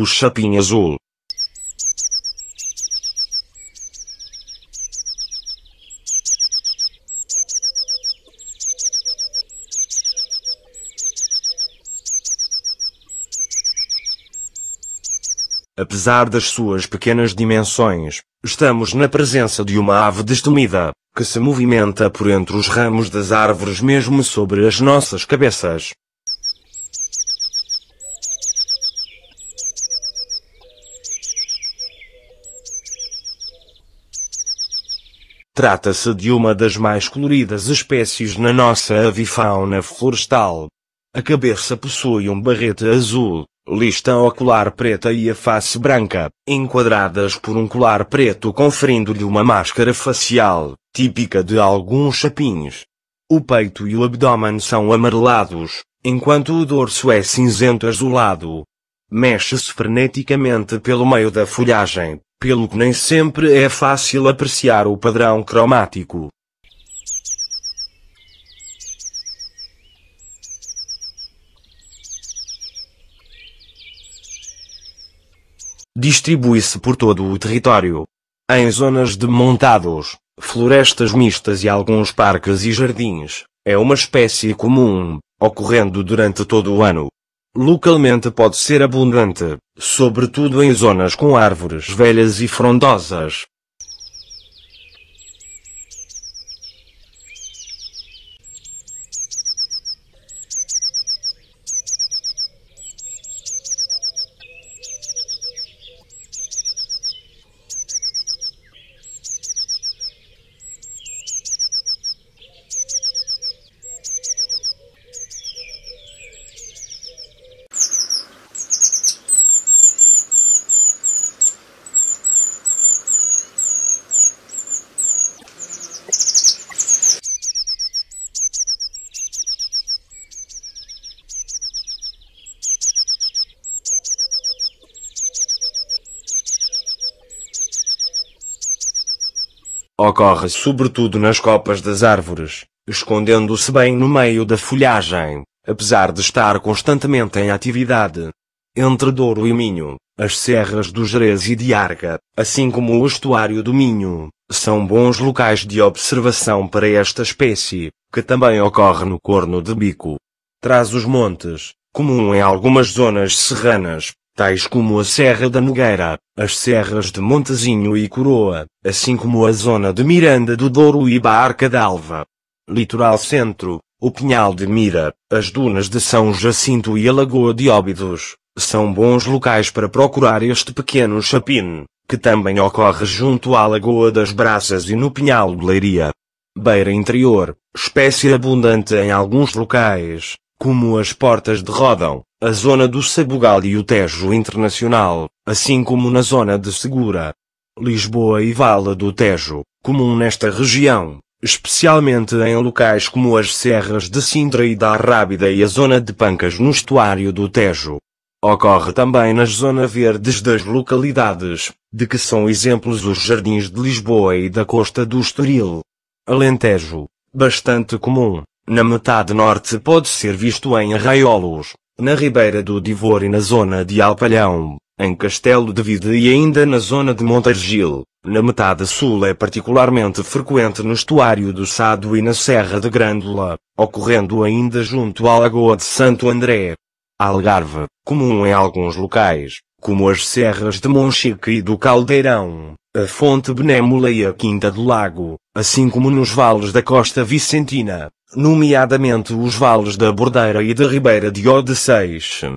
o chapim azul. Apesar das suas pequenas dimensões, estamos na presença de uma ave destemida, que se movimenta por entre os ramos das árvores mesmo sobre as nossas cabeças. Trata-se de uma das mais coloridas espécies na nossa avifauna florestal. A cabeça possui um barrete azul, lista ocular preta e a face branca, enquadradas por um colar preto conferindo-lhe uma máscara facial, típica de alguns chapins. O peito e o abdômen são amarelados, enquanto o dorso é cinzento azulado. Mexe-se freneticamente pelo meio da folhagem, pelo que nem sempre é fácil apreciar o padrão cromático. Distribui-se por todo o território. Em zonas de montados, florestas mistas e alguns parques e jardins, é uma espécie comum, ocorrendo durante todo o ano. Localmente pode ser abundante, sobretudo em zonas com árvores velhas e frondosas. Ocorre sobretudo nas copas das árvores, escondendo-se bem no meio da folhagem, apesar de estar constantemente em atividade. Entre Douro e Minho, as serras do Gerês e de Arga, assim como o estuário do Minho, são bons locais de observação para esta espécie, que também ocorre no Corno de Bico. Trás-os-Montes, comum em algumas zonas serranas, tais como a Serra da Nogueira, as serras de Montezinho e Coroa, assim como a zona de Miranda do Douro e Barca d'Alva. Litoral Centro, o Pinhal de Mira, as dunas de São Jacinto e a Lagoa de Óbidos, são bons locais para procurar este pequeno chapim, que também ocorre junto à Lagoa das Braças e no Pinhal de Leiria. Beira Interior, espécie abundante em alguns locais, como as Portas de Rodão, a zona do Sabugal e o Tejo Internacional, assim como na zona de Segura. Lisboa e Vala do Tejo, comum nesta região, especialmente em locais como as serras de Sintra e da Arrábida e a zona de Pancas no estuário do Tejo. Ocorre também nas zonas verdes das localidades, de que são exemplos os Jardins de Lisboa e da Costa do Estoril. Alentejo, bastante comum, na metade norte pode ser visto em Arraiolos, na Ribeira do Divor e na zona de Alpalhão, em Castelo de Vide e ainda na zona de Montargil. Na metade sul é particularmente frequente no estuário do Sado e na Serra de Grândola, ocorrendo ainda junto à Lagoa de Santo André. Algarve, comum em alguns locais, como as serras de Monchique e do Caldeirão, a Fonte Benémola e a Quinta do Lago, assim como nos vales da Costa Vicentina, nomeadamente os vales da Bordeira e da Ribeira de Odeceixe.